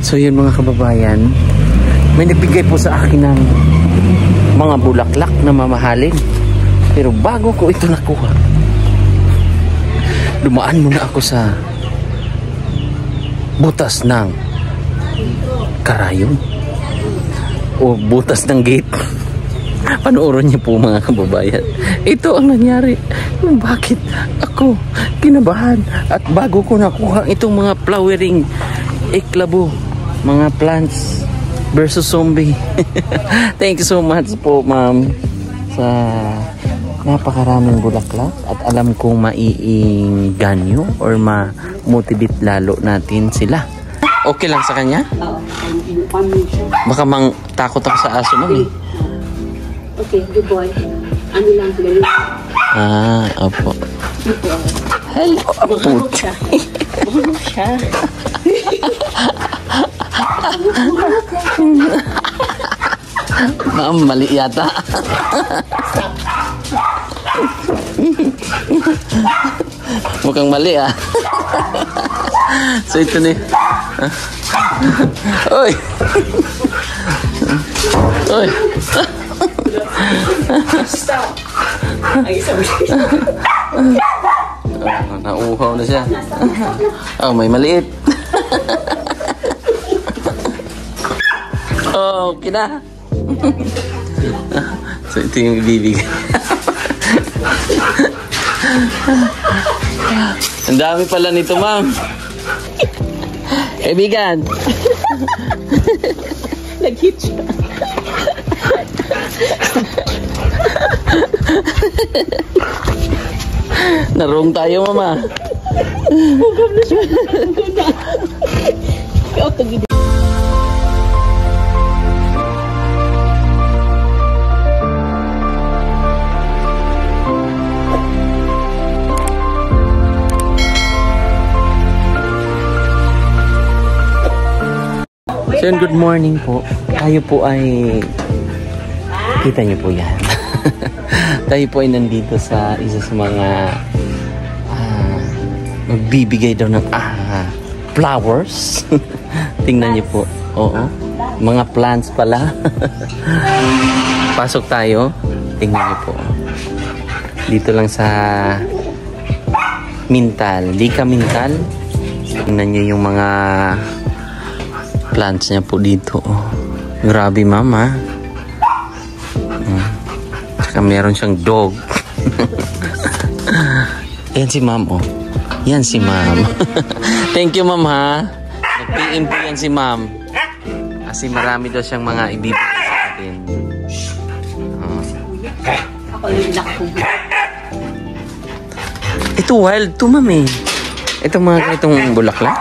So yun mga kababayan, may nagbigay po sa akin ng mga bulaklak na mamahalin. Pero bago ko ito nakuha, dumaan muna ako sa butas ng karayon o butas ng gate. Panoorin niyo po mga kababayan. Ito ang nangyari. Bakit ako kinabahan? At bago ko nakuha itong mga flowering eklabo, mga plants versus zombie. Thank you so much po ma'am sa napakaraming bulaklak. At alam kong maiinganyo or ma-motivate lalo natin sila. Okay lang sa kanya? Baka mang takot ako sa aso ma'am. Okay, good boy. Ano lang sila? Opo. Hello, Mahulog siya. Mahulog siya. Ma'am, mali yata. Mukhang mali So ito na Oy! Oy! Stop! Ay, sabi siya. Nauuhaw na siya. May maliit. Okay na. So ito yung ibibigay. Ang dami pala nito, ma'am. Kaibigan. Nag-hit siya. Narong tayo, mama. Hugam na siya. Hugam na. Ikaw tagid. So yun, good morning po. Tayo po ay kita niyo po yan. Tayo po ay nandito sa isa sa mga magbibigay daw ng flowers. Tingnan niyo po. Oo. Mga plants pala. Pasok tayo. Tingnan niyo po. Dito lang sa Mintal. Lika Mintal. Tingnan niyo yung mga plants niya po dito. Grabe, mama. Tsaka meron siyang dog. Yan si ma'am, Yan si ma'am. Thank you, ma'am, ha. Nag-PM po yan si ma'am. Kasi marami daw siyang mga ibibigay sa atin. Ako yung nakapong. Ito wild to, ma'am, Ito mga ganitong bulaklak.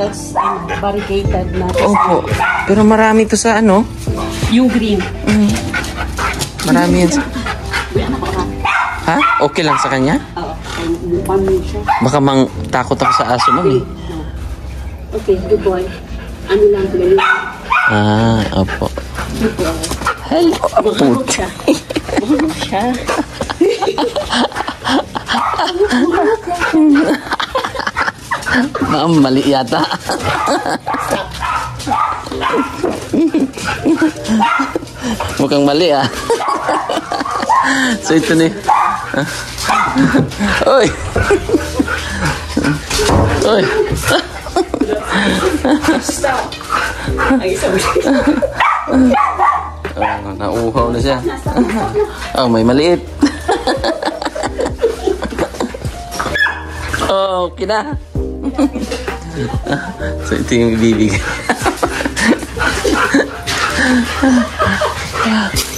That's variegated na. Opo. Pero marami to sa Yung green. Marami yan. Ha? Okay lang sa kanya? Baka mang takot ako sa aso, ma'am. Okay, good boy. Ano lang sila? Opo. Good boy. Hello. Mahulog siya. Mahulog siya. Ma'am, mali yata. Mukhang mali, So ito na Oy! Oy! Stop! Ay, sabi siya. Nauuhaw na siya. May maliit. Okay na. So ito yung ibibigay.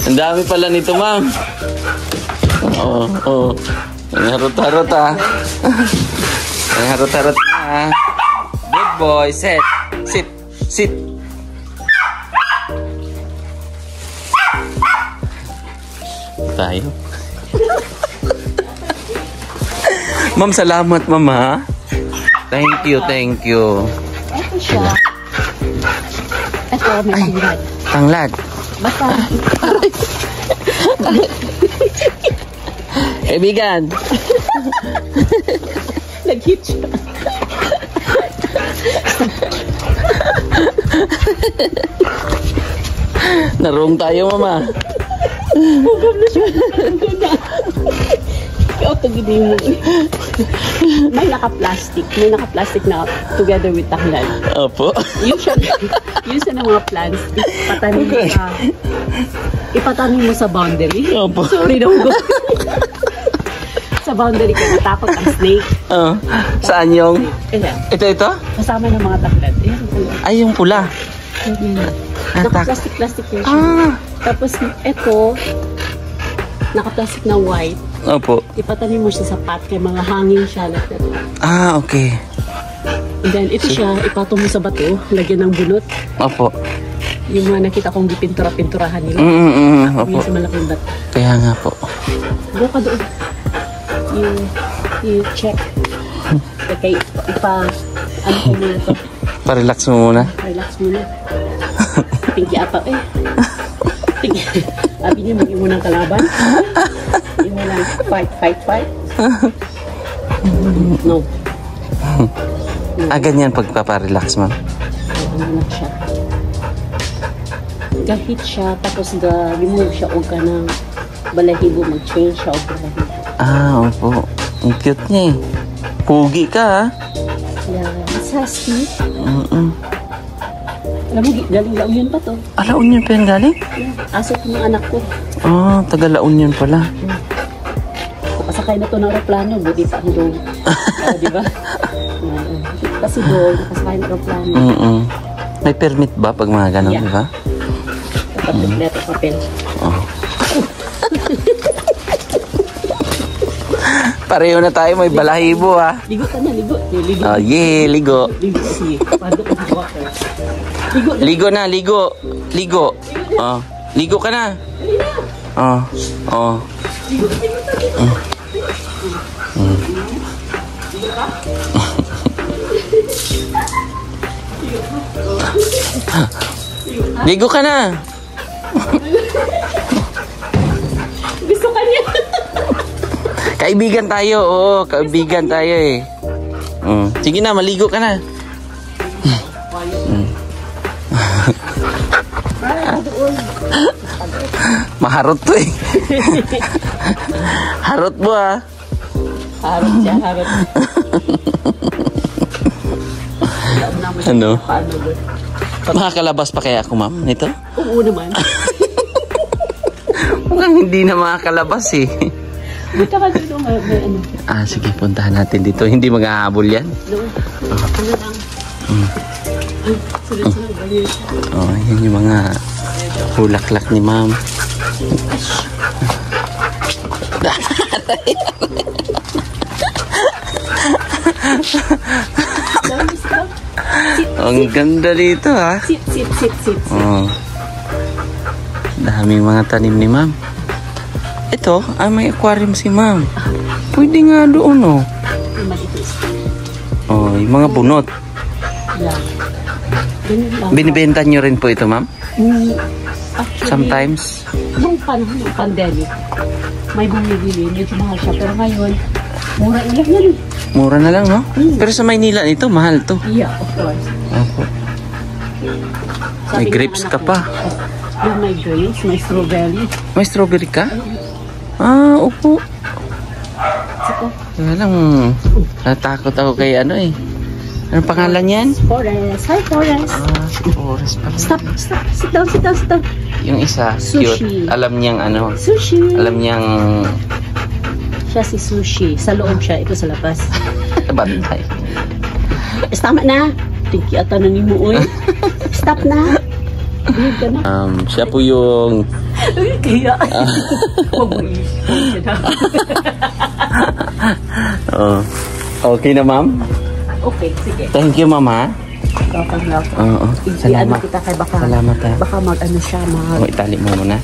Ang dami pala nito, ma'am. Ang harot-harot, Ang harot-harot na, Good boy. Sit. Sit. Sit. Tayo. Ma'am, salamat, mama. Thank you, thank you. Ito siya. Ito, may tanglad. Tanglad? Basta. Kaibigan. Nag-hit siya. Narong tayo, mama. Ikaw ito gini mo. May naka-plastic na together with taklan. Opo. Yun siya ng mga plants. Ipatanim mo sa boundary. Opo. Sorry, don't go. Sa boundary ka natakot ang snake. Saan yung? Ayan. Ito? Kasama ng mga taklan. Ayan. Ay, yung pula. Naka-plastic yun siya. Tapos ito, naka-plastic na white. Opo. Ipatanim mo siya sa pot kay mga hangin siya. Okay. And then ito siya, ipatong mo sa bato, lagyan ng bunot. Opo. Yung mga nakita kong dipintura-pinturahan nila. Opo. Yung sa malaking bato. Kaya nga po. Go ka doon. You check. Okay, ano ko muna to? Pa-relax mo muna. Relax muna. Tinggi apa eh. Tinggi. Abi niya maging mo ng kalaban. Hindi mo lang fight. No. Ganyan pagpaparelax, ma'am. Ano lang siya. Kahit siya, tapos remove siya o ka ng balahibo, mag-change siya o balahibo. Opo. Ang cute niya eh. Pugi ka, ha? Yeah, it's husky. Alam mo, galing La Union pa to. La Union pa yan galing? Aso ko ng anak ko. Taga La Union pala. Pasakay na to ng aeroplano, buti pa ang dog. Di ba? Kasi dog, pasakay ng aeroplano. May permit ba pag mga ganun, di ba? Dapat kompleto papel. Pareho na tayo, may balahibo, ha? Ligo ka na, ligo. Ligo. Ligo. Ligo, sige. Pado ka sa water. Ligo. Ligo na, ligo. Ligo. Ligo ka na. Ligo. Ligo ka na. Gusto ka niya. Kaibigan tayo, kaibigan tayo eh. Sige na, maligo ka na. Maharot to eh. Harot mo ah. Harot siya, harot. Ano? Makakalabas pa kaya ako, ma'am, nito? Oo naman. Mukhang hindi na makakalabas eh. Buta ka dito, may ano. Sige, puntahan natin dito. Hindi mag-ahabol yan? No. Ano lang. Ay, sunod-sunod. Yan yung mga hulaklak ni ma'am. Ang ganda dito, ha? Sit. Daming mga tanim ni ma'am. Ito, may aquarium si ma'am. Pwede nga doon, yung mga bunot. Yeah. Binibenta nyo rin po ito, ma'am? Actually, sometimes? Nung panahon ng pandemic, may bumibili. Medyo mahal siya. Pero ngayon, mura lang yan. Mura na lang, no? Pero sa Maynila, ito, mahal to. Yeah, of course. Opo. May grapes ka pa. May grapes, may strawberry. May strawberry ka? Opo. Kaya lang, natakot ako kay ano eh. Anong pangalan yan? Forest. Hi, Forest. Si Forest pala. Stop. Sit down. Yung isa, Sushi. cute. Alam niyang ano. Sushi. Alam niyang... Siya si Sushi. Sa loob siya. Ito sa labas. Bantay. Tama na. Tiki ata na ni mo, oy. Stop na. Siya po yung... Kaya. Okay na, ma'am? Okay, sige. Thank you, mama. Welcome. Salamat. Kita kay baka. Salamat, ha. Baka mag-ano siya, itali mo muna.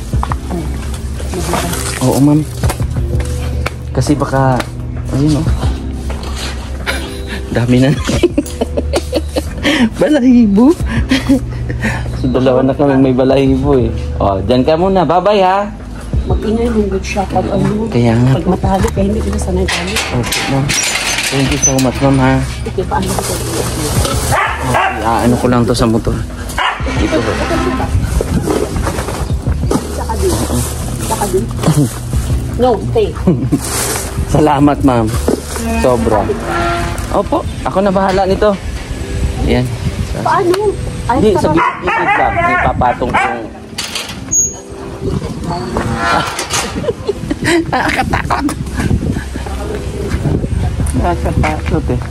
Oo, ma'am. Kasi baka, ayun, dami na. Balahibo. So, dalawa na kami may balahibo eh. Dyan ka muna. Bye-bye, ha. Mag-ingay mong good shot pag ano. Kaya nga. Pag matali, kaya hindi ko na sanay tayo. Okay, ma'am. Thank you so much, ma'am, ha. Okay, paano ko ito? Ano ko lang to sa motor. Ito ba? Saka din. Saka din. No, stay. Salamat, ma'am. Sobra. Opo, ako na bahala nito. Ayan. Paano? Ay, Hindi, sa gilid lang. Ipapatong kong... Nakakatakot. Nakakatakot eh.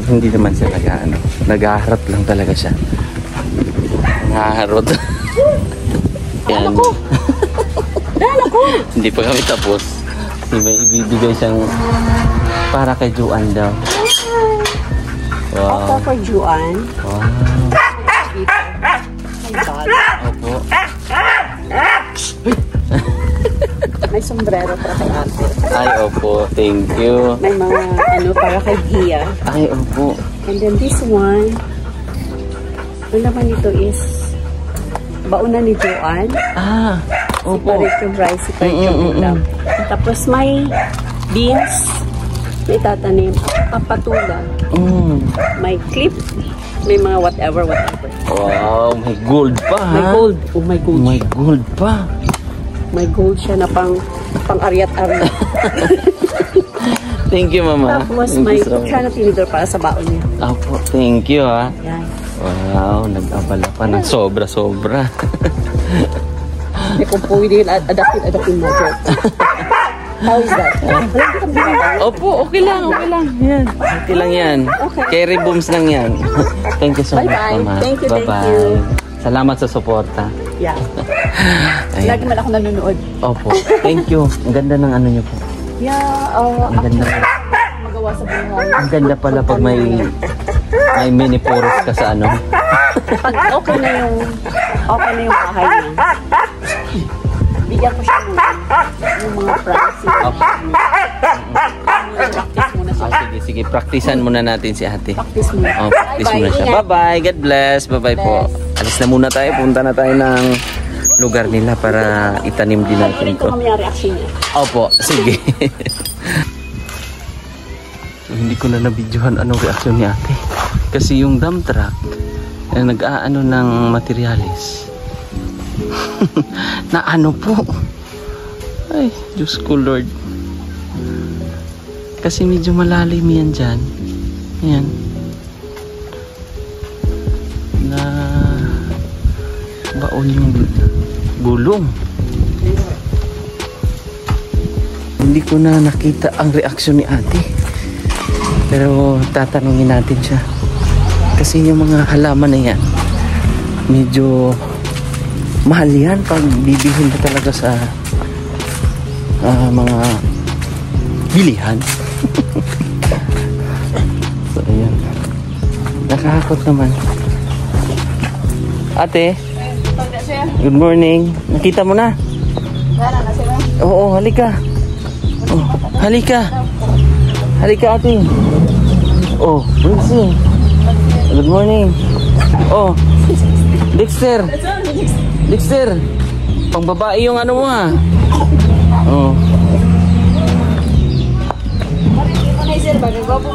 Hindi naman siya nag-aharap lang talaga siya. Nakaharot. Yan. Dala ko! Hindi pa kami tapos. May ibibigay siyang para kay Juan daw. Ako Wow. for Juan. Wow. My God. Opo. May sombrero para kay ate. Ay, opo. Thank you. May mga para kay Gia. Ay, opo. And then this one, ang laman nito is bauna ni Joanne. Ah, opo. Separate yung rice, separate yung ulam. Tapos may beans na itatanim, papatula, may clip, may mga whatever. Wow, may gold pa, ha? May gold. Oh my gold. May gold pa. May gold siya na pang ariat-ariat. Thank you, Mama. Tapos Thank may you so much. siya na tinidor para sa baon niya. Opo, thank you, ha? Yan. Wow, nag-abala pa ng sobra-sobra. Hindi kung pwede adaptin mo. How is that? Opo, okay lang. Yan. Okay lang yan. Okay. Carry booms lang yan. Thank you so much, Bye-bye. Mama. Thank you, thank Bye-bye. you. Salamat sa suporta. Yeah. Ayan. Lagi man ako nanonood. Opo, thank you. Ang ganda ng ano niyo po. Yeah, Ang ganda. magawa sa buhay. Ang ganda pala pag may mini forest ka sa ano. Pag okay na yung bahay niya, bigyan ko siya ng mga practice. Practice muna siya. Sige, praktisan muna natin si ate. Practice muna. Oh, practice muna siya. Ingat. Bye-bye. God bless. Bye-bye po. Alis na muna tayo. Punta na tayo ng lugar nila para itanim din natin Rin ko to. kami ang reaction niya. Opo, sige. Hindi ko na nabidyohan anong reaksyon ni ate. Kasi yung dump truck nag-aano ng materialis. Na ano po? Ay, Diyos ko Lord. Kasi medyo malalim yan dyan. Ayan. Na baon yung gulong. Hindi ko na nakita ang reaksyon ni ate. Pero tatanungin natin siya. Kasi yung mga halaman na yan, medyo mahal yan pag bibihin ka talaga sa mga bilihan. So, ayan. Nakakakot naman. Ate, good morning. Nakita mo na? Oo, halika. Oh, halika. Halika, ate. Oh, Wincy. Good morning. Oh, Dexter. Dexter. Pang babae yung ano mo, ha. Oh.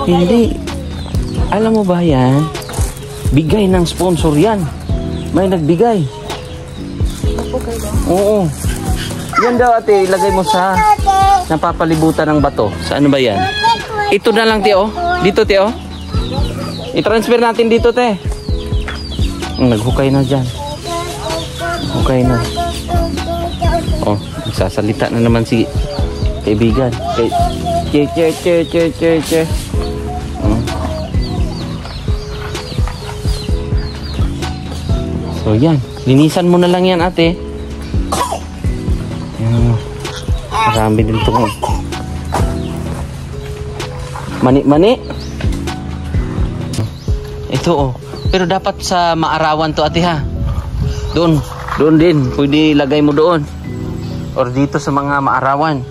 Hindi. Alam mo ba yan? Bigay ng sponsor yan. May nagbigay. Oo. Yan daw, ate. Ilagay mo sa napapalibutan ng bato. Sa ano ba yan? Ito na lang, Teo. Dito, Teo. I-transfer natin dito, te. Naghukay na dyan. Hukay na. Oh, sasalita na naman si kaibigan. Che. So, yan. Linisan mo na lang yan, ate. Yan. Marami din ito. Mani-mani. Ito, oh. Pero dapat sa maarawan to, ate, ha. Doon din. Pwede lagay mo doon. Or dito sa mga maarawan.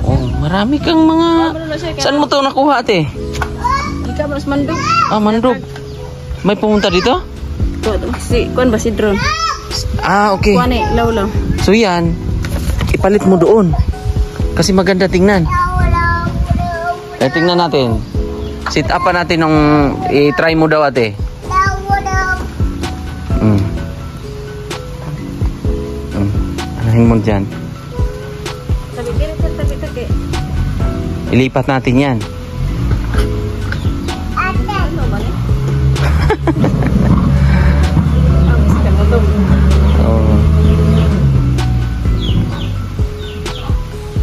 Oh, marami kang mga... Saan mo to nakuha, ate? Ika mas mandog. Ah, mandog. May pumunta dito? Kuan ba si drone? Ah, okay. Kuan law. So yan, ipalit mo doon. Kasi maganda tingnan. Tingnan natin. Sit up pa natin nung i-try mo daw, ate. Unahin mo dyan. Tabi kiri sir, tabi tabi. Ilipat natin yan. Ano ba ni? Ang sakit mo to. Oo.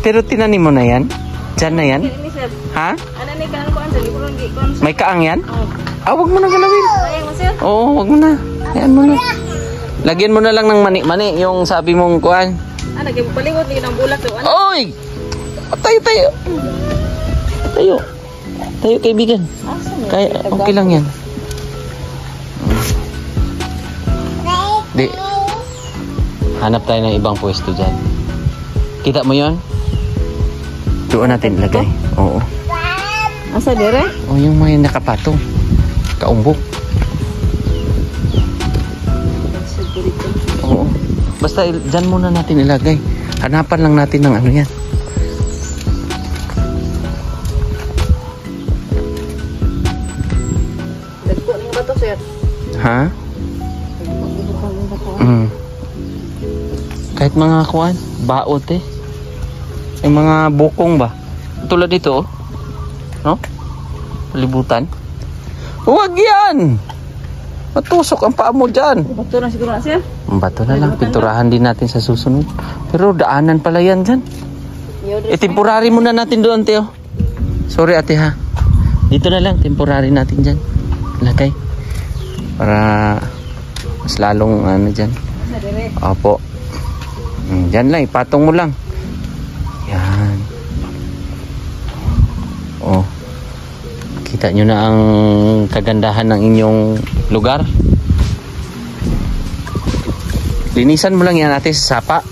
Pero tinanim mo na yan? Diyan na yan? Ini sir. Ha? Ano ni kan ko andali ko lang di ko. May kaang yan? Oh. Wag mo na galawin. Sayang mo sir. Oo, wag mo na. Ayan mo na. Lagyan mo na lang ng mani-mani yung sabi mong kuhan. Ano kay palingot ni nang bulat to. Ano? Oy! Tayo. Tayo kaibigan. Kaya okay lang yan. Di. Hanap tayo ng ibang pwesto dyan. Kita mo yon? Doon natin ilagay. Oo. Asa dire? O yung may nakapatong. Kaumbok. Oo. Basta dyan muna natin ilagay. Hanapan lang natin ng ano yan. Dagko ning bato sir. Ha? Kahit mga kuan, baot eh. Yung mga bukong ba? Tulad dito oh. No? Libutan. Huwag yan! Matusok ang paa mo dyan. Bato na siguro na sir. Bato na lang, pinturahan din natin sa susunod. Pero daanan pala yan dyan. Temporary muna natin doon, Teo. Sorry ate ha. Dito na lang, temporary natin dyan. Lagay. Para mas lalong ano dyan. Opo. Dyan lang, ipatong mo lang. Yan. Oh. Kita nyo na ang kagandahan ng inyong lugar. Linisan mo lang yan ate sa sapa.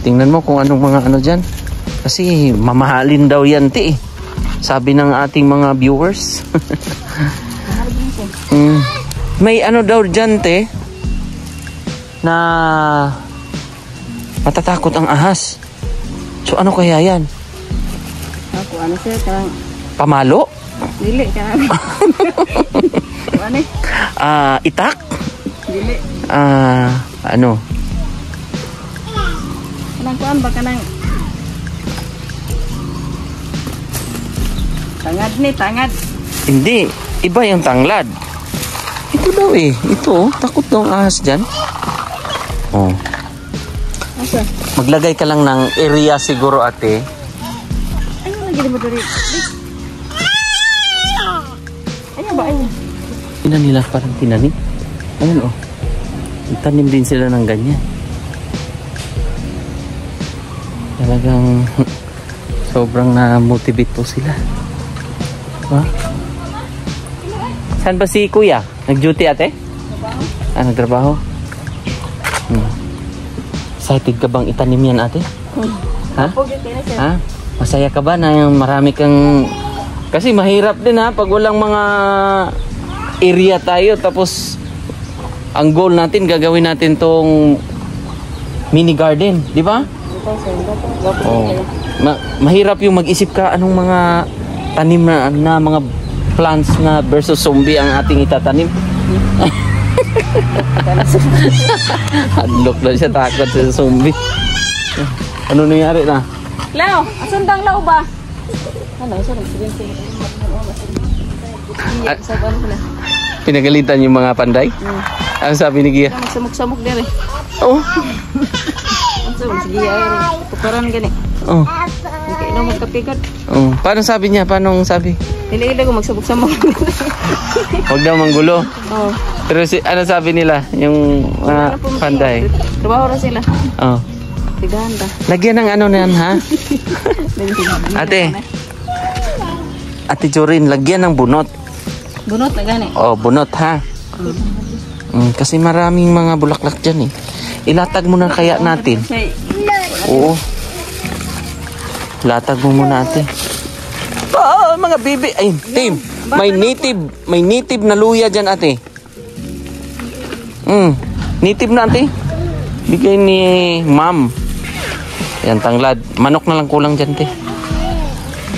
Tingnan mo kung anong mga ano dyan. Kasi mamahalin daw yan ti. Sabi ng ating mga viewers. May ano daw dyan te na matatakot ang ahas. So ano kaya yan? Ako ano sir kanang Pamalo? dili kanang. Ano? Itak? Dili. Ano? Kanang kuan ba kanang tangad. Hindi. Iba yung tanglad. Ito daw eh. Ito. Takot daw ang ahas dyan. Oh. Asa? Maglagay ka lang ng area siguro ate. Ano lagi mo diri? Ayun ba ayun? Ina nila parang tinanim. Ayun oh. Tanim din sila ng ganyan. Talagang sobrang na-motivate po sila. Ha? Saan ba si kuya? Nag-duty ate? Nagtrabaho? Excited ka bang itanim yan ate? Ha? Ha? Masaya ka ba na yung marami kang... Kasi mahirap din ha pag walang mga area tayo tapos ang goal natin gagawin natin tong mini garden, di ba? Oh. Mahirap yung mag-isip ka anong mga tanim na mga plants na versus zombie ang ating itatanim. Hadlock na siya, takot sa zombie. Ano nangyari na? Lao, asundang lao ba? Ano, sa nagsilinsin. Pinagalitan yung mga panday? Ano sabi ni Gia? Magsamok-samok din eh. Oh. Sige, ay, tukaran gani. Oh. Hindi ka inom magkapikot. Oh. Paano sabi niya? Paano sabi? Hila-hila ko magsabok-samok. Huwag daw manggulo. Oh. Pero ano sabi nila? Yung panday? Trabaho na sila. Oh. Tiganda. Lagyan ng ano na yan, ha? Ate Jorin, lagyan ng bunot. Bunot na gani? Oh, bunot ha. Kasi maraming mga bulaklak dyan eh. Ilatag mo na kaya natin. Oo. Latag mo muna ate. Mga bibi. Ay, Tim. May native na luya dyan ate. Native na ate. Bigay ni ma'am. Yan, tanglad. Manok na lang kulang dyan, te.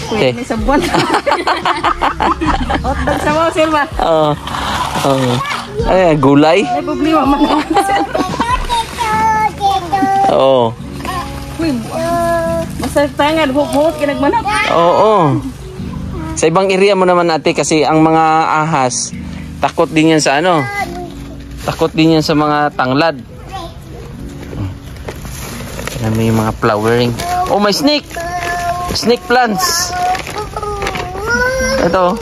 Kuya, may sabon. Otdag sa mo, sir ba? Ay, gulay. May problema man. Oo. Masarap tangan, buhok kinagmanap. Oo. Sa ibang area mo naman ate kasi ang mga ahas takot din yan sa ano. Takot din yan sa mga tanglad. May mga flowering. Oh, may snake. Snake plants. Ito.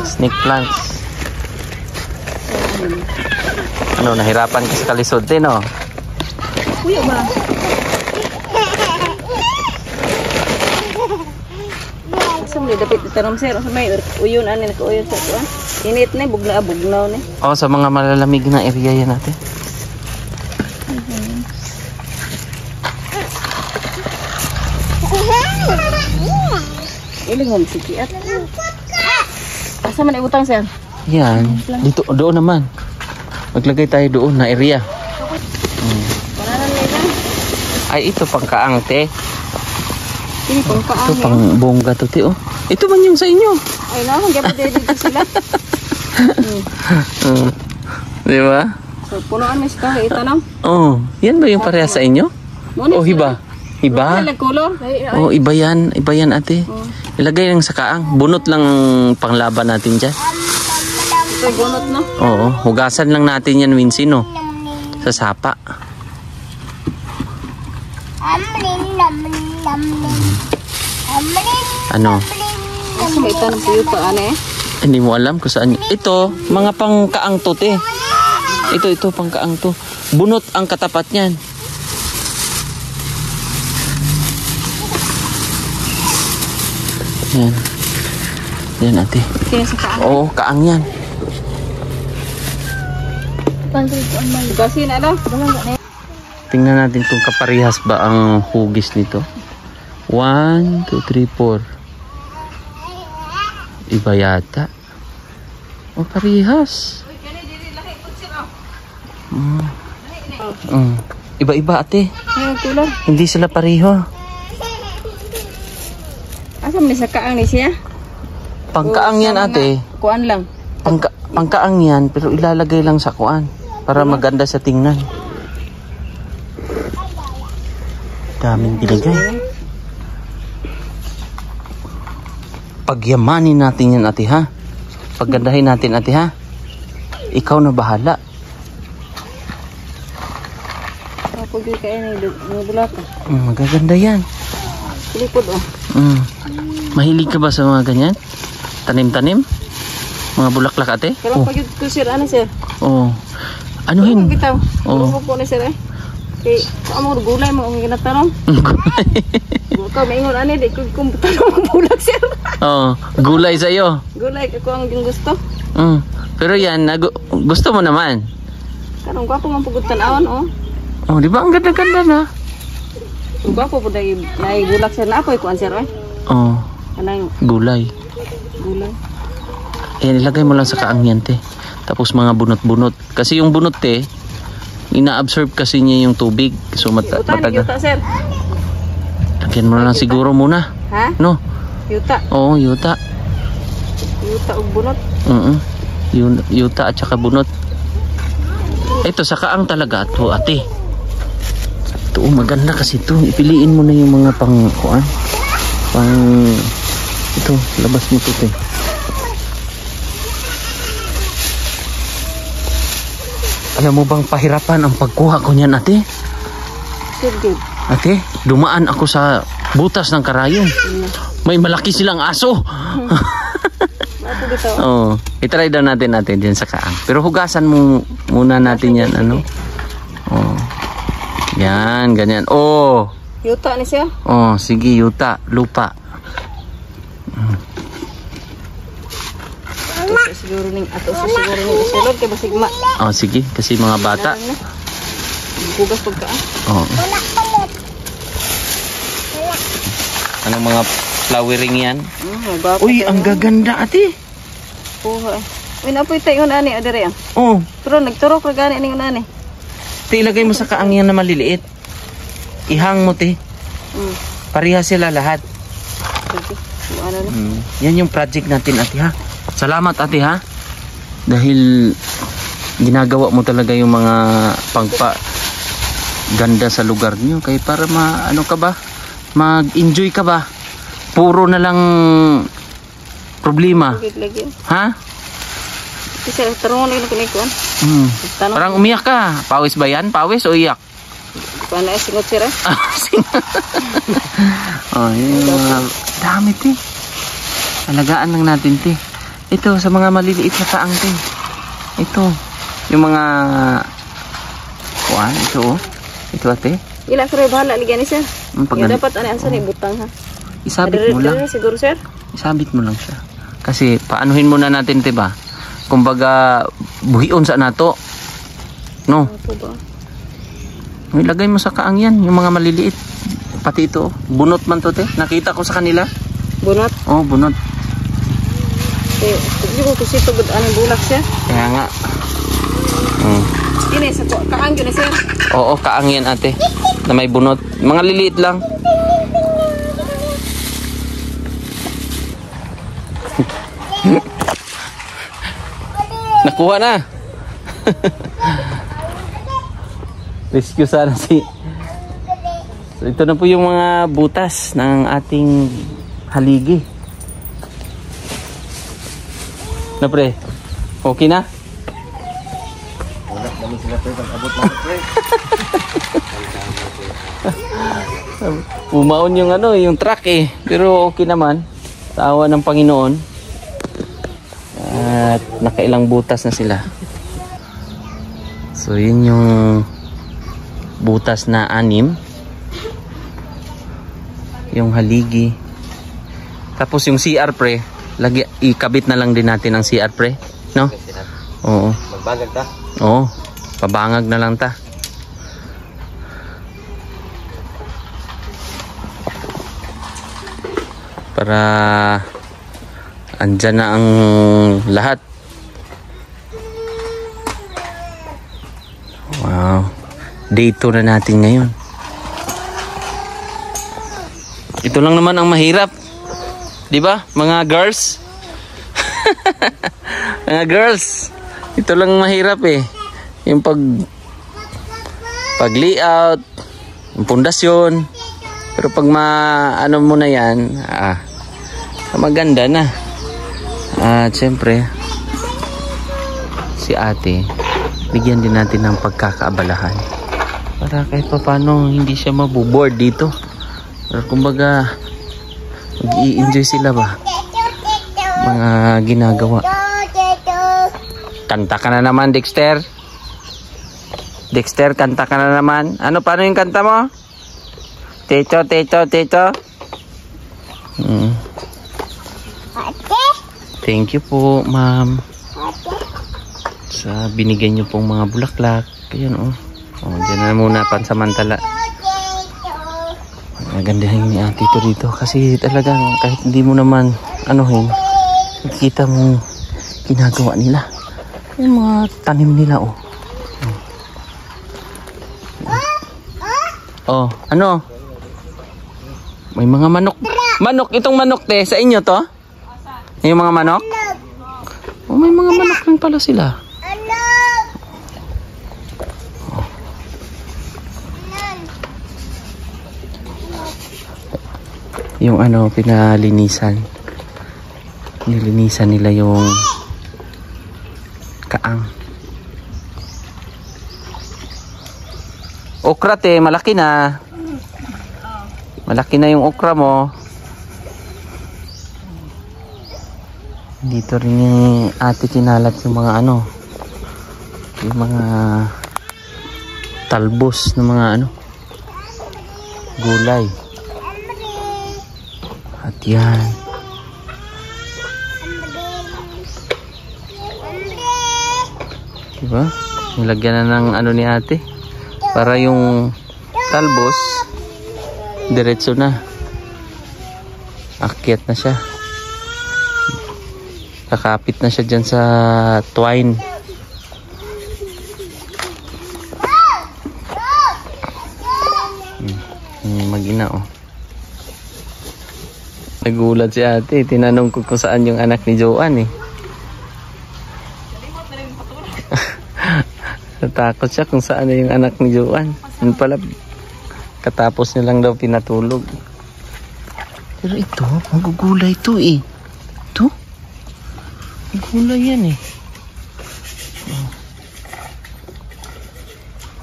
Snake plants. Ano, nahirapan ka sa kalisod din, no? Kuya ba? Asa mo dapat itanom sir, asa may uyon ani naka-uyon sa tuan. Init na bugnaw ni. Oh, sa mga malalamig na area yan natin. Iling mo sikiat. Asa man ibutang sir? Yan, dito doon naman. Maglagay tayo doon na area. Paranan nila. Ay, ito pang kaang, te. Ini pang kaang. Ito pang bongga to, te, oh. Ito man yung sa inyo. Ay na, gyapon dito sila. Di ba? So punuan mas ka itanong. Oh, yan ba yung pareha sa inyo? Oh, hiba. Hiba? Oh, iba yan. Iba yan, ate. Ilagay lang sa kaang. Bunot lang ang panglaban natin dyan. Ito bunot, no? Oo, hugasan lang natin yan minsan, no? Sa sapa. Ano? Asa may itanong sa yuta, ane? Hindi mo alam kung saan. Ito, mga pangkaang to, te. Ito, pangkaang to. Bunot ang katapat niyan. Yan. Yan, ate. Kaya sa kaang. Oo, kaang yan. Kasi na lang. Tingnan natin kung kaparehas ba ang hugis nito. 1, 2, 3, 4. Iba yata. O, parehas. Iba-iba, ate. Ay, tulad. Hindi sila pareho. Asa may sa kaang ni siya? Pangkaang yan, ate. Kuan lang. Pangkaang yan, pero ilalagay lang sa kuan. Para maganda sa tingnan. Daming binigay. Pagyamanin natin yan, ate, ha? Paggandahin natin, ate, ha? Ikaw na bahala. Kapag yung kaya na yung bulata. Magaganda yan. Pilipod, oh. Mahilig ka ba sa mga ganyan? Tanim-tanim? Mga bulaklak, ate? Pero pag yung sir, ano sir? Oo. Anuhin? Bitaw. Oo. Po ni sir, eh. Kaya, mo gulay mo ang ginatanong. Ikaw, maingon, ano, di ko tanong ang bulag, sir. Oo. Gulay sa iyo. Gulay, ako ang yung gusto. Pero yan, gusto mo naman. Karong gwapo ang pugutan awan, oh. Oh, di ba? Ang ganda-ganda na. Ang gwapo po dahil gulak sir na ako, ikuan sir, eh. Oo. Anang Gulay. gulay. Ayan, ilagay mo lang sa kaangyan, te. Tapos mga bunot-bunot. Kasi yung bunot, te, ina-absorb kasi niya yung tubig. So, matagal. Yuta, sir. Lagyan mo na lang siguro muna. Ha? No? Yuta. Oo, yuta. Yuta o bunot. Yuta at saka bunot. Ito, sa kaang talaga ito, ate. Ito, maganda kasi ito. Ipiliin mo na yung mga pang-kuan. Ito, labas mo ito, te. Alam mo bang pahirapan ang pagkuha ko niyan, ate? Good. Ate, dumaan ako sa butas ng karayom. May malaki silang aso. Mato dito. Oh, itry daw natin dyan sa kaang. Pero hugasan mo muna natin yan, ano? Oh. Yan, ganyan. Oh. Yuta ni siya. Oh, sige, yuta, lupa. Siguro ning isulod kay basigma. Oh, sige, kasi mga bata. Bugas pagka. Oh. Anong mga flowering yan? Uy, ang gaganda, ate. Kuha. Uy, napoy tayo yun, ani, adere yan. Oh. Pero nagturok na gani ning ani. Ilagay mo sa kaang yan na maliliit. Ihang mo, te. Pareha sila lahat. Sige. Ano na? Yan yung project natin, ate, ha? Salamat, ate, ha? Dahil ginagawa mo talaga yung mga ganda sa lugar niyo. Kaya para ano ka ba? Mag-enjoy ka ba? Puro na lang problema. Lagi. Ha? Kasi tarungan na kunikuan. Parang umiyak ka. Pawis ba yan? Pawis o iyak? Paano ay singot sira? Oh, yun. Dami, te. Alagaan lang natin, te. Ito, sa mga maliliit na taang, te. Ito. Yung mga... Kuan, ito, oh. Ito, ate. Ila, sir, bahala. Ligyan ni sir. Dapat asa ni butang, ha? Isabit mo lang. Siguro, sir? Isabit mo lang siya. Kasi, paanuhin muna natin, te, ba? Kumbaga, buhion sa nato. No? Ano ba? Ilagay mo sa kaang yan, yung mga maliliit. Pati ito, bunot man to, te. Nakita ko sa kanila. Bunot? Oh, bunot. Hindi ko kasi ito anong bulak siya. Kaya nga. Ini, sa kaang yun, sir? Oo, kaang yan, ate. Na may bunot. Mga liliit lang. Nakuha na. Rescue sana si... So, ito na po yung mga butas ng ating haligi. Na pre? Okay na? Wala namin sila pre. Pag-abot na pre. Umaon yung yung truck eh. Pero okay naman. Tawa ng Panginoon. At nakailang butas na sila. So yun yung butas na 6. Yung haligi. Tapos yung CR pre, ikabit na lang din natin ang CR pre, no? Oo. Magbangag ta? Oo. Pabangag na lang ta. Para andyan na ang lahat. Wow. Day 2 na natin ngayon. Ito lang naman ang mahirap. 'Di ba? Mga girls. Mga girls. Ito lang mahirap eh. Yung pag-layout, yung pundasyon. Pero pag ano mo na 'yan, maganda na. At syempre si ate, bigyan din natin ng pagkakaabalahan. Para kahit paano hindi siya maboboard dito. Pero kumbaga mag-i-enjoy sila ba mga ginagawa. Kanta ka na naman, Dexter. Dexter, kanta ka na naman. Ano, paano yung kanta mo? Techo, techo, techo. Thank you po, ma'am, sa binigyan nyo pong mga bulaklak. Ayan, oh. Oh, dyan na muna pansamantala. Magandahin ni ate ito dito. Kasi talagang kahit hindi mo naman nakikita mo ginagawa nila. Yung mga tanim nila, oh. Oh, ano? May mga manok. Manok, itong manok te, sa inyo to? Yung mga manok? Oh, may mga manok lang pala sila. Yung pinalinisan. Nilinisan nila yung kaang. Okra te, malaki na. Malaki na yung okra mo. Dito rin yung ate kinalat yung mga yung mga talbos ng mga gulay. At yan. Diba? Nilagyan na ng ni ate. Para yung talbos diretso na. Akyat na siya. Kakapit na siya dyan sa twine. Mag-ina, oh. Nagulat si ate. Tinanong ko kung saan yung anak ni Joanne, eh. Natakot siya kung saan yung anak ni Joanne. Yun pala, katapos nilang daw pinatulog. Pero ito, magugulay ito eh. Ito? Magugulay yan eh.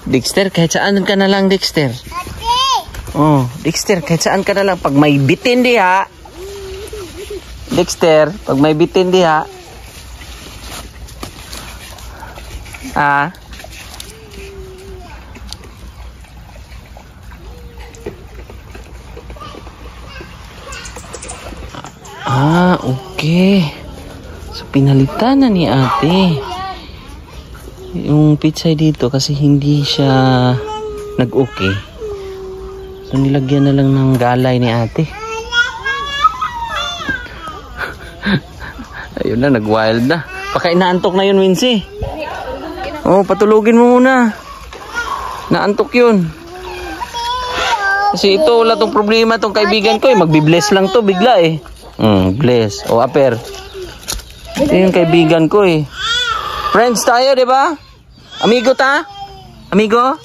Dexter, kahit saan ka na lang, Dexter. Oh, Dexter, kahit saan ka na lang. Pag may bitin diha. Dexter, pag may bitin diha. Ah. Ah, okay. So, pinalitan na ni ate yung pitsay dito kasi hindi siya nag-okay. So, nilagyan na lang ng galay ni ate. Ayun na, nag-wild na. Baka inaantok na yun, Wincy. Oh, patulugin mo muna. Naantok yun. Kasi ito, wala tong problema tong kaibigan ko eh. Magbi-bless lang to bigla eh. Bless. O, aper. Ito yung kaibigan ko eh. Friends tayo, di ba? Amigo ta? Amigo?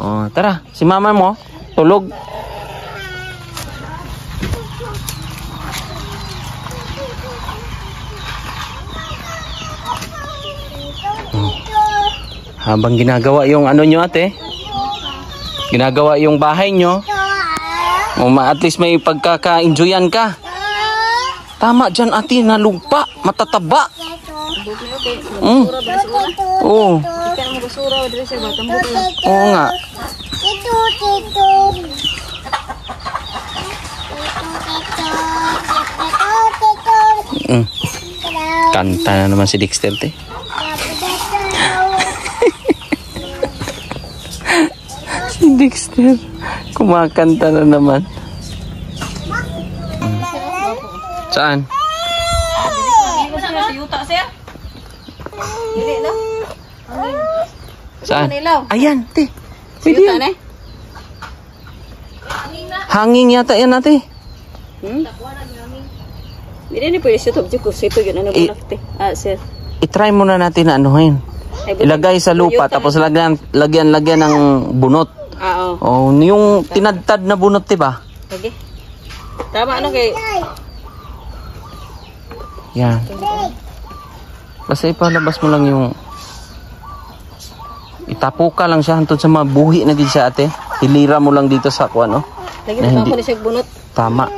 O, tara. Si mama mo, tulog. Habang ginagawa yung ano nyo ate, ginagawa yung bahay nyo, at least may pagkaka-enjoyan ka. Tama dyan ate, na lupa, matataba. Oo. Oo nga. Kanta na naman si Dexter te. Si Dexter kumakanta na naman. Saan? Saan? Ayan, te. Pwede yan. Hanging yata yan, ate. Hindi na pwede siya tobjik ko. Ito yun, ano ba te? Ah, sir. I-try muna natin na anuhin. Ilagay sa lupa, tapos lagyan ng bunot. Oh, yung tinadtad na bunot, diba? Okay. Tama, ano kay... Yan. Basta ipalabas mo lang yung... Itapo ka lang siya hantod sa mabuhi na din siya ate. Hilira mo lang dito sa kuha, no? Lagyan mo na siya bunot. Tama.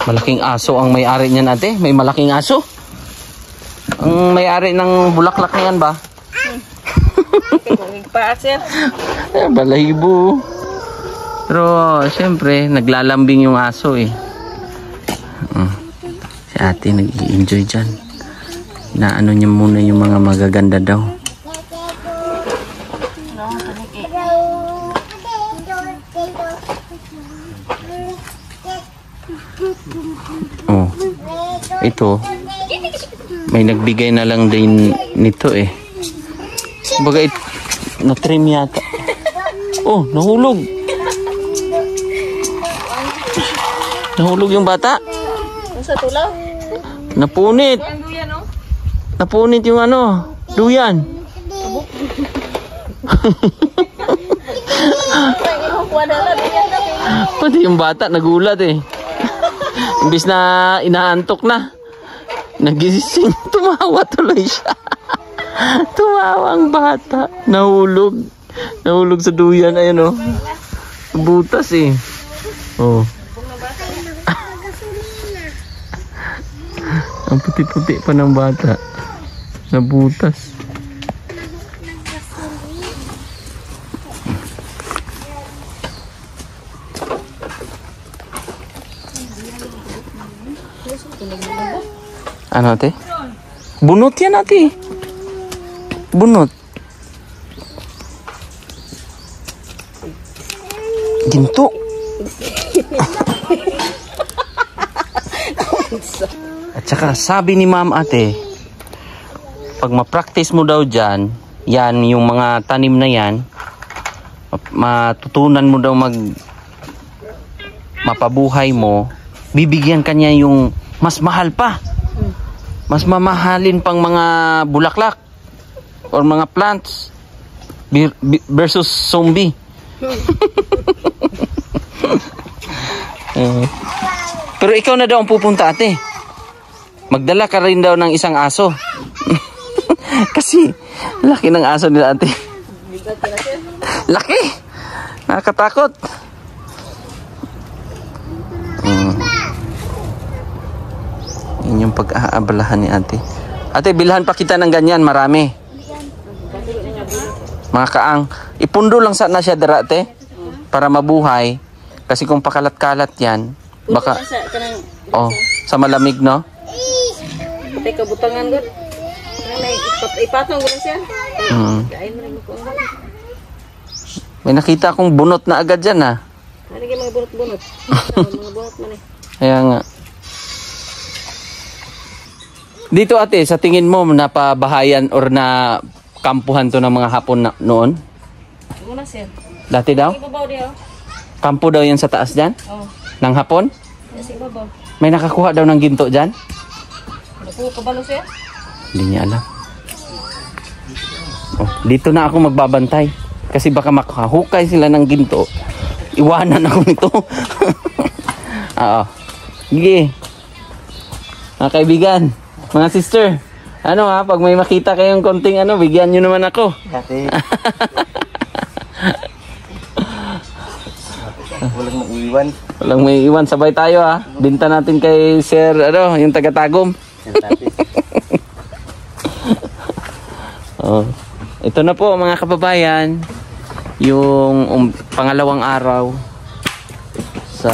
Malaking aso ang may-ari niyan ate. May malaking aso. Ang may-ari ng bulaklak na yan ba? Balahibo. Pero siyempre naglalambing yung aso eh. Si ate nag-i-enjoy dyan. Inaano niya muna yung mga magaganda daw. Oh, ito may nagbigay na lang din nito eh. Bagay na-trim yata. Oh, nahulog. Nahulog yung bata. Sa tulaw? Napunit. Napunit yung ano, duyan. Pati yung bata nagulat eh. Imbis na inaantok na, nagising, tumawa tuloy siya. Tumawa ang bata. Nahulog. Nahulog sa duyan. Ayun oh. Butas eh. Oh. Ang puti-puti pa ng bata. Nabutas. Ano ate? Bunot yan ate. Bunot. Ginto. At saka sabi ni ma'am ate, pag ma-practice mo daw dyan, yan yung mga tanim na yan, matutunan mo daw mapabuhay mo, bibigyan kanya yung mas mahal pa. Mas mamahalin pang mga bulaklak or mga plants versus zombie. Pero ikaw na daw ang pupunta, ate. Magdala ka rin daw ng isang aso. Kasi laki ng aso nila, ate. Laki. Nakakatakot. Yun yung pag-aabalahan ni ate. Ate, bilhan pa kita ng ganyan, marami. Mga kaang, ipundo lang sana siya dara, ate, para mabuhay. Kasi kung pakalat-kalat yan, baka, oh, sa malamig, no? Patay kabutangan gud. Ipatong gud siya. May nakita akong bunot na agad dyan, ha? Ano yung mga bunot-bunot? Mga bunot man eh. Kaya nga. Dito, ate, sa tingin mo, napabahayan or na kampuhan to ng mga Hapon na, noon? Muna sir. Dati daw? Ibabaw diyo. Kampo daw yan sa taas dyan? Oo. Ng Hapon? Yes, ibabaw. May nakakuha daw ng ginto dyan? Nakuha kabalo sir? Hindi niya alam. Oh, dito na ako magbabantay. Kasi baka makahukay sila ng ginto. Iwanan ako nito. Oo. Sige. Mga kaibigan, mga sister, ano ha, pag may makita kayong konting ano, bigyan nyo naman ako. Dati. Walang maiiwan. Walang may iwan, sabay tayo ha. Binta natin kay Sir, ano, yung taga-Tagum. Oh. Ito na po mga kababayan, yung pangalawang araw sa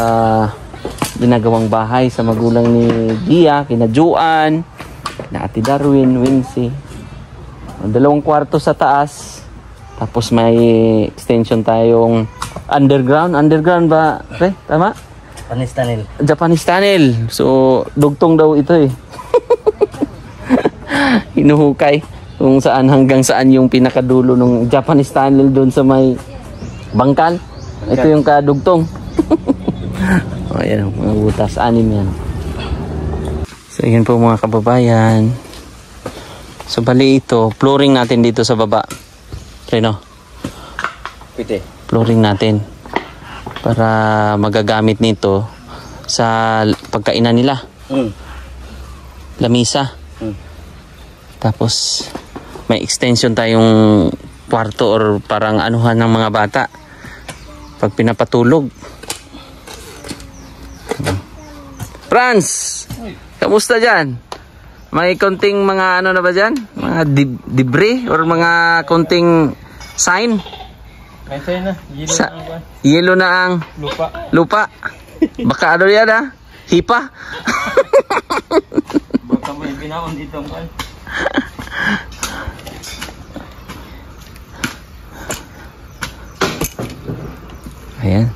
ginagawang bahay sa magulang ni Gia, kina Juan, na Ate Darwin, Wincy. 2 kwarto sa taas. Tapos may extension tayong underground ba? Pre, tama? Japanese tunnel. Japanese tunnel. So, dugtong daw ito eh. Hinuhukay kung saan hanggang saan yung pinakadulo ng Japanese tunnel doon sa may bangkal. Ito yung kadugtong. O, yan, mga butas. 6 yan. So, yun po mga kababayan. So, bali ito, flooring natin dito sa baba. Reno? Pwede. Flooring natin. Para magagamit nito sa pagkainan nila. Lamisa. Tapos, may extension tayong kwarto or parang anuhan ng mga bata. Pag pinapatulog. Franz! Kamusta dyan? May konting mga ano na ba dyan? Mga debris or mga konting sign? May sign na. Yellow na ang lupa. Baka ano yan ha? Hipa? Baka may binaon dito ang Ayan.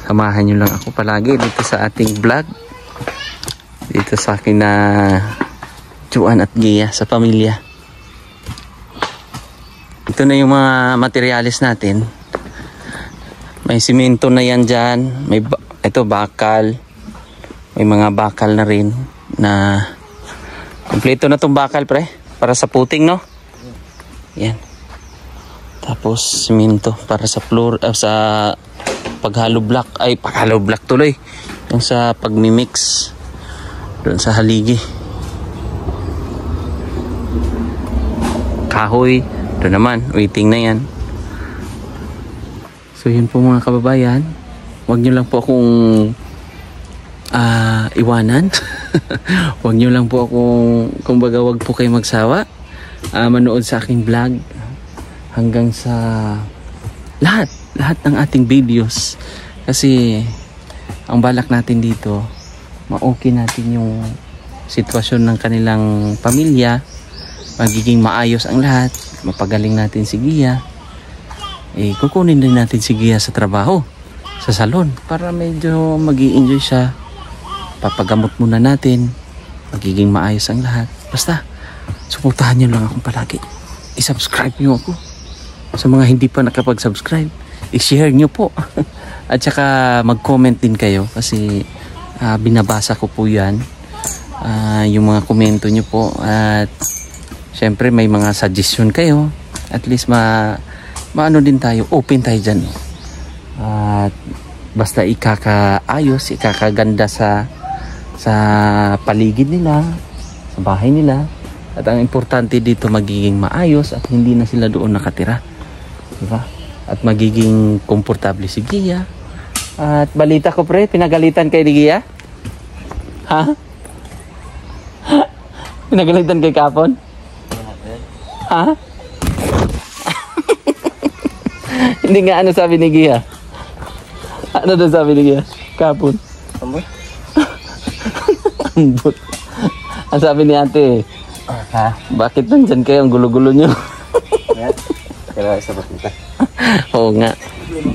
Samahan nyo lang ako palagi dito sa ating vlog. Dito sa akin na Juan at Gia sa pamilya. Ito na yung mga materialis natin. May simento na yan dyan. May ito bakal. May mga bakal na rin na kompleto na itong bakal pre. Para sa puting no. Yan. Tapos simento para sa floor sa paghalo block. Ay paghalo block tuloy. Yung sa pagmimix doon sa haligi. Kahoy doon naman, waiting na yan. So yun po mga kababayan, huwag nyo lang po akong iwanan. Huwag nyo lang po akong, kumbaga wag po kayo magsawa manood sa aking vlog hanggang sa lahat ng ating videos. Kasi ang balak natin dito, ma-okay natin yung sitwasyon ng kanilang pamilya, magiging maayos ang lahat, mapagaling natin si Gia, kukunin din natin si Gia sa trabaho, sa salon, para medyo mag-i-enjoy siya, papagamot muna natin, magiging maayos ang lahat. Basta, suportahan nyo lang akong palagi, i-subscribe nyo ako, sa mga hindi pa nakapag-subscribe, i-share nyo po, at saka mag-comment din kayo, kasi binabasa ko po yan. yung mga komento nyo po. At syempre may mga suggestion kayo. At least maano din tayo, open tayo dyan. At basta ikakaayos, ikakaganda sa paligid nila, sa bahay nila. At ang importante dito magiging maayos at hindi na sila doon nakatira, diba? At magiging komportable si Gia. At balita ko pre, pinagalitan kay Gia? Ha? Pinagalitan kay Kapon? Ha? Hindi nga, ano sabi ni Gia? Ano daw sabi ni Gia? Kapon? Ambot? Ambot. Ang sabi ni ate, Ha? bakit nandyan kayo? Ang gulo-gulo nyo. Kaya sabot nito. Oo nga.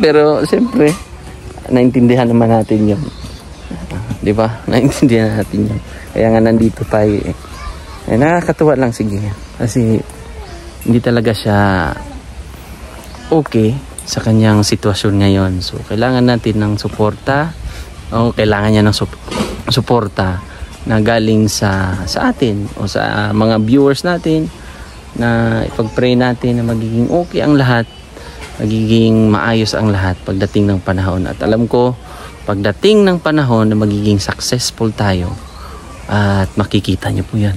Pero siyempre, naintindihan naman natin yun. Di ba? Naintindihan natin yun. Kaya nga nandito tayo eh. Eh, nakakatuwa lang sige. Kasi hindi talaga siya okay sa kanyang sitwasyon ngayon. So, kailangan natin ng suporta. O kailangan niya ng suporta na galing sa atin o sa mga viewers natin, na ipag-pray natin na magiging okay ang lahat, magiging maayos ang lahat pagdating ng panahon. At alam ko, pagdating ng panahon na magiging successful tayo, at makikita nyo po yan.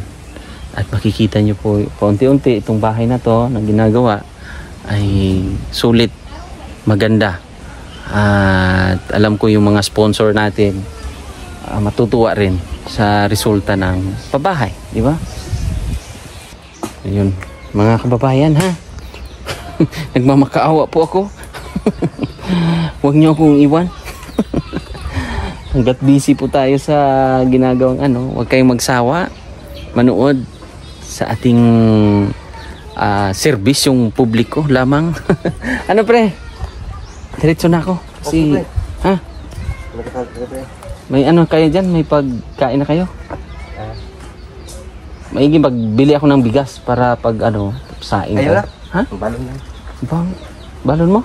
At makikita nyo po paunti-unti itong bahay na to na ginagawa ay sulit, maganda. At alam ko yung mga sponsor natin matutuwa rin sa resulta ng pabahay, di ba? Ayun, mga kababayan ha. Nagmamakaawa po ako. Huwag niyo akong iwan. Hanggat busy po tayo sa ginagawang huwag kayong magsawa manood sa ating serbisyong publiko lamang. Ano pre? Diretso na ako. Kasi, Okay, ha? May kayo dyan? May pagkain na kayo? Maigi magbili ako ng bigas para pag saing Ayun ka. na. Ha? Balon na. Balon mo?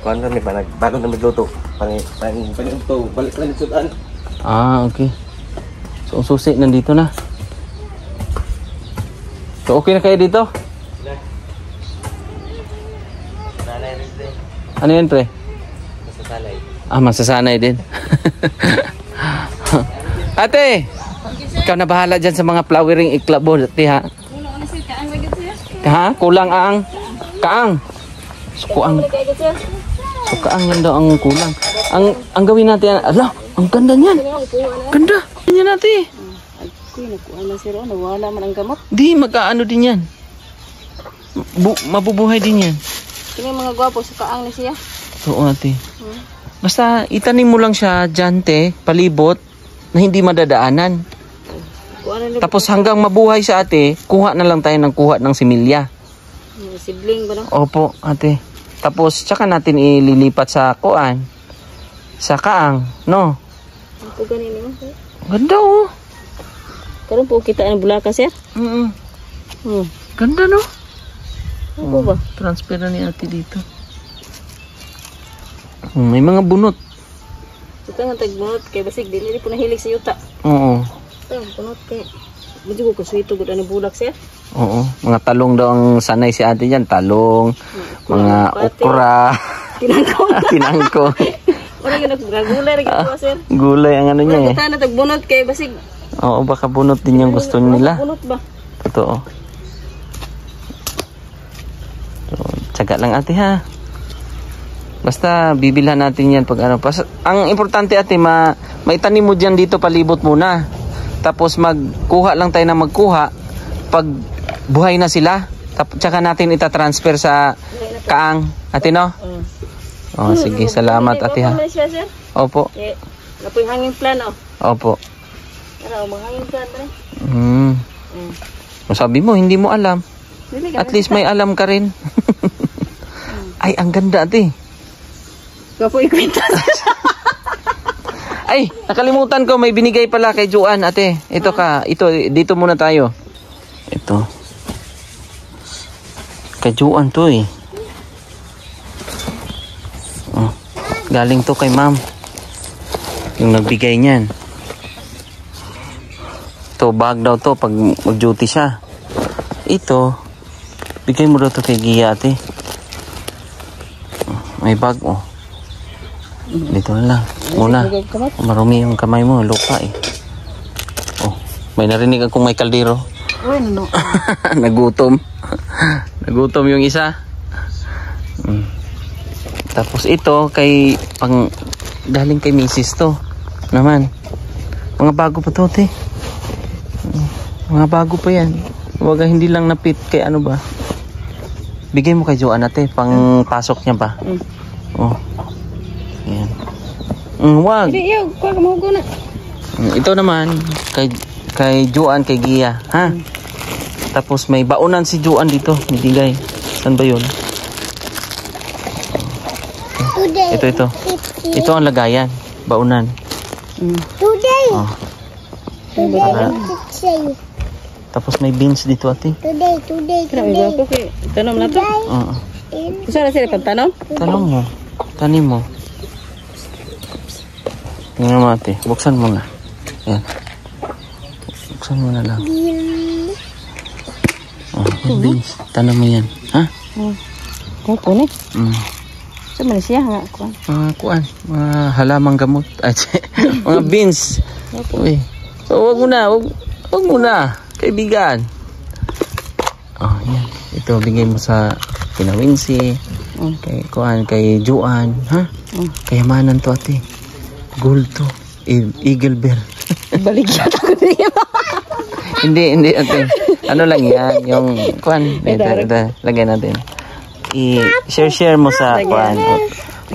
Kuhan kami pa, balon na magluto. Pang-ito, balik na nisudan. Okay. So, ang susi nandito na. So, okay na kayo dito? Ano yan, pre? Masasalay. Masasanay din. Ate! Ikaw na bahala dyan sa mga flowering iklabo. Ate, ha? Ha? Kulang ang kaang. So, kaang yan daw ang kulang. Ang gawin natin, ang ganda niyan. Ganda. Ganyan natin. Nawala man ang gamot. Di, magkaano din yan. Mabubuhay din yan. Kini mga gwapo sa kaang ni siya. Oo, ate. Basta itanim mo lang siya dyan, te, palibot, na hindi madadaanan. Tapos hanggang mabuhay siya, ate, kuha na lang tayo ng similya. Sibling ba no? Opo, ate. Tapos tsaka natin ililipat sa kuan, sa kaang, no? Ito ganin mo. Ganda, oh. Karon po kita ang bulaka, sir. Ganda, no? Ano ba? Transfer na ni ate dito. May mga bunot. Ito nga tagbunot kay basig dili po nahilig sa yuta. Oo. Ito bunot kay medyo ko kaswito gud ani bulak, sir. Oo. Mga talong daw ang sanay si ate dyan. Talong, mga okra, tinangkong. Wala ka nagulay rin ito, sir. Gulay ang niya eh. Wala kita nagbunot kay basig. Oo, baka bunot din yung gusto nila. Bunot ba? Totoo. So, tsaga lang ate ha. Basta bibilhan natin yan pag ang importante ate, maitanim mo dyan dito palibot muna. Tapos magkuha lang tayo na magkuha. Pag buhay na sila, tsaka natin itatransfer sa kaang. Ate no? Sige, salamat ate ha. Opo. Napoy hangin plan Opo. Ano, mahangin plan ba? Masabi mo, hindi mo alam. At least may alam ka rin. Ay, ang ganda ate. Kapoy kwenta. Ay, nakalimutan ko, may binigay pala kay Juan, ate. Ito dito muna tayo. Ito. Kay Juan to eh. Galing to kay ma'am. Yung nagbigay niyan. To bag daw to pag mag-duty siya. Ito, bigay mo daw to kay Gia, ate. May bag, oh. Dito na lang. Muna. Marumi yung kamay mo, lupa eh. Oh, may narinig akong may kaldero. Uy, no. Nagutom. Nagutom yung isa. Tapos ito kay pang galing kay Mrs. to. Naman. Mga bago pa to, te. Mga bago pa yan. Huwag hindi lang napit kay ano ba. Bigay mo kay Joanna, te, pang pasok niya ba? Oh. Ayan. Wag. Hindi, yun. Kuha ka mahugo na. Ito naman kay Joan, kay Gia, ha? Tapos may baunan si Joan dito, bigay. Saan ba 'yun? Ito. Ito ang lagayan, baunan. Today. Oh. Tapos may beans dito, ate. Today. Grabe ko kay tanom na to. Oo. Isa na sila pagtanom? Tanim mo. Tingnan mo, ate. Buksan mo na. Yan. Buksan mo na lang. Oh, beans. Tanam mo yan. Ha? Kuko ni. Sa Malaysia nga kuan. Kuan. Mga halamang gamot. Mga beans. Uy. So, wag mo na. Kaibigan. Oh, yan. Ito, bigay mo sa Pinawinsi. Kay kuan, kay Joan. Ha? Kayamanan to, ate. Gold to. Eagle bear. Baligyan ako niya. Hindi, ate. Ano lang yan, yung kuan. Ito, lagyan natin. I-share mo sa kuan.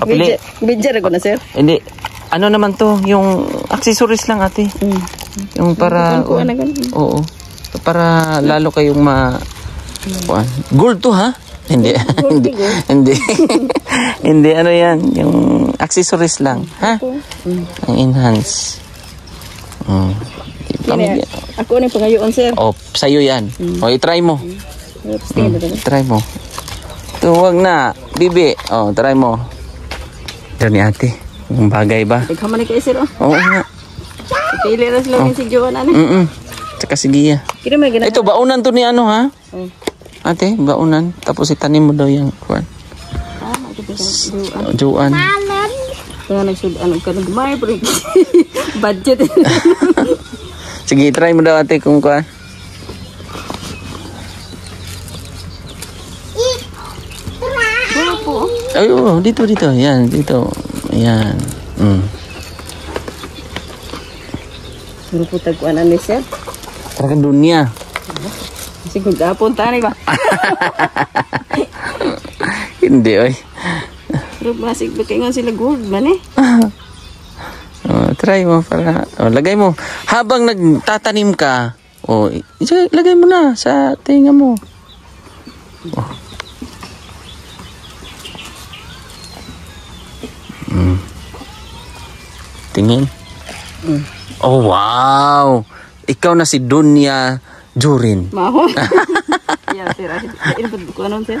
Papili. Bidjar ako na, sir. Hindi. Ano naman to, yung accessories lang, ate. Yung para, oo. Para lalo kayong kuan. Gold to, ha? Hindi. Hindi, ano yan, yung accessories lang, ha? Ang enhance. Ako na pangayoon, sir. Oh, sa'yo yan. O, i-try mo. Try mo. Ito, wag na. Bibi. Oh, try mo. Ito ni ate. Yung bagay ba? Ikaman ni kayo, sir, oh. Oo nga. Pili ras lang yung si Joan, ano? Tsaka si Gia. Ito, baunan to ni ano, ha? Ate, baunan. Tapos itanim mo daw yung kuwan. Joan. Kaya ano ka nagmay, pero budget. Sige, try mo daw, ate, kung kuwan. Ay, oh, dito. Yan, dito. Ayan. Puro po tagkuanan ni sir. Tara dunia. Siguro gapon tani ba? Hindi, oy. Pero masig ba kayo sila gold man eh? Try mo para lagay mo habang nagtatanim ka. Lagay mo na sa tinga mo. Tingin. Oh, wow. Ikaw na si Dunya Jurin. Maho. Yan, sir. Ini ko anon, sir.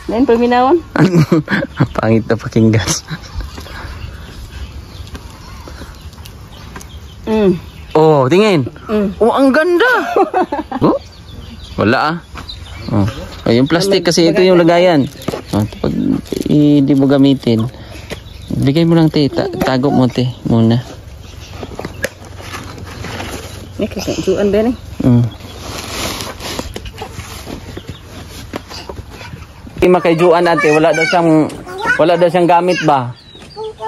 Lain paminawon. Pangit na pakinggan. Oh, tingin. Oh, ang ganda. Oh? Wala yung plastic kasi ito yung lagayan. Pag hindi mo gamitin, bigay mo lang, te. Tago mo, te, muna. May kasanjuan ba, Makayjuan natin, wala daw siyang gamit ba?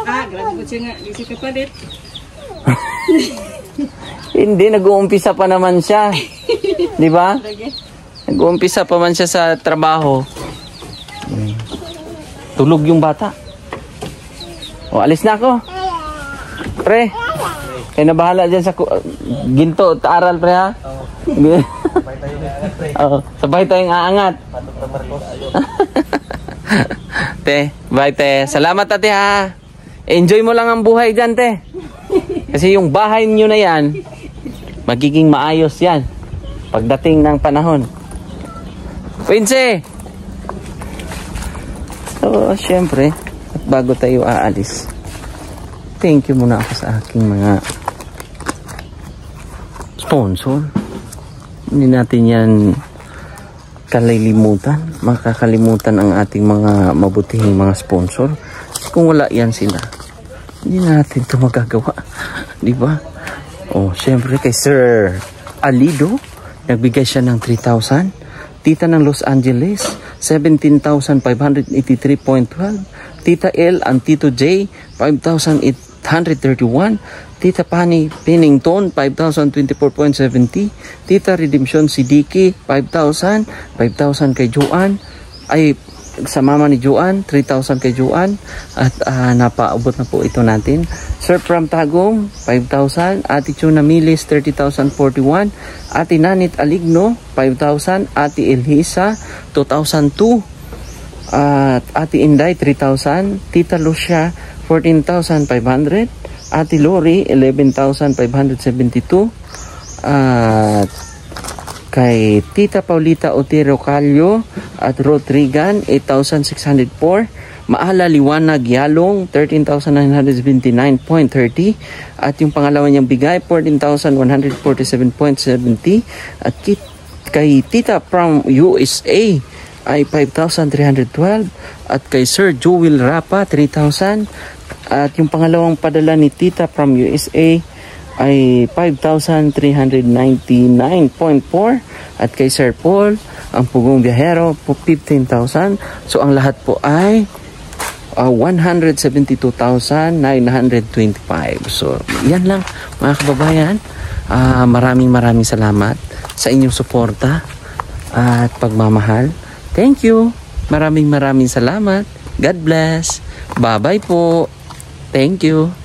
Grabe ko siya nga, di siya kapalit. Hindi, nag-uumpisa pa naman siya. Di ba? Nag-uumpisa pa man siya sa trabaho. Tulog yung bata. Alis na ako. Pre, kayo na bahala dyan sa ginto, aral, pre, ha? Sabay tayong aangat. Te, bye, te. Salamat, ate, ha? Enjoy mo lang ang buhay dyan, te. Kasi yung bahay nyo na yan, magiging maayos yan pagdating ng panahon. Quincy! So, syempre, bago tayo aalis, thank you muna ako sa aking mga sponsor. Hindi natin yan makakalimutan ang ating mga mabutihing mga sponsor. Kung wala yan sila, hindi natin ito magagawa. Di ba? Oh, syempre kay Sir Alido, nagbigay siya ng 3,000. Tita ng Los Angeles, 17,583.12. Tita L and Tito J, 5,831. Tita Pani Pennington, 5,024.70. Tita Redemption Sidiki, 5,000. 5,000 kay Joanne. Ay, sa mama ni Joanne, 3,000 kay Joanne. At napaabot na po ito natin. Sir Pram Tagong, 5,000. Ate Chuna Milis, 30,041. Ate Nanit Aligno, 5,000. Ate Elhisa, 2,002. At Ate Inday, 3,000. Tita Lucia, 14,500. Ate Lori, 11,572. At kay Tita Paulita Otero Calio at Rodrigan, 8,604. Maala Liwanag Yalong, 13,979.30. At yung pangalawa niyang bigay, 14,147.70. At kay Tita from USA ay 5,312. At kay Sir Joel Rapa, 3,000. At yung pangalawang padala ni Tita from USA ay 5,399.4. At kay Sir Paul, ang Pugong Biyahero, 15,000. So ang lahat po ay 172,925. So yan lang mga kababayan. Maraming salamat sa inyong suporta at pagmamahal. Thank you. Maraming salamat. God bless. Bye-bye po. Thank you.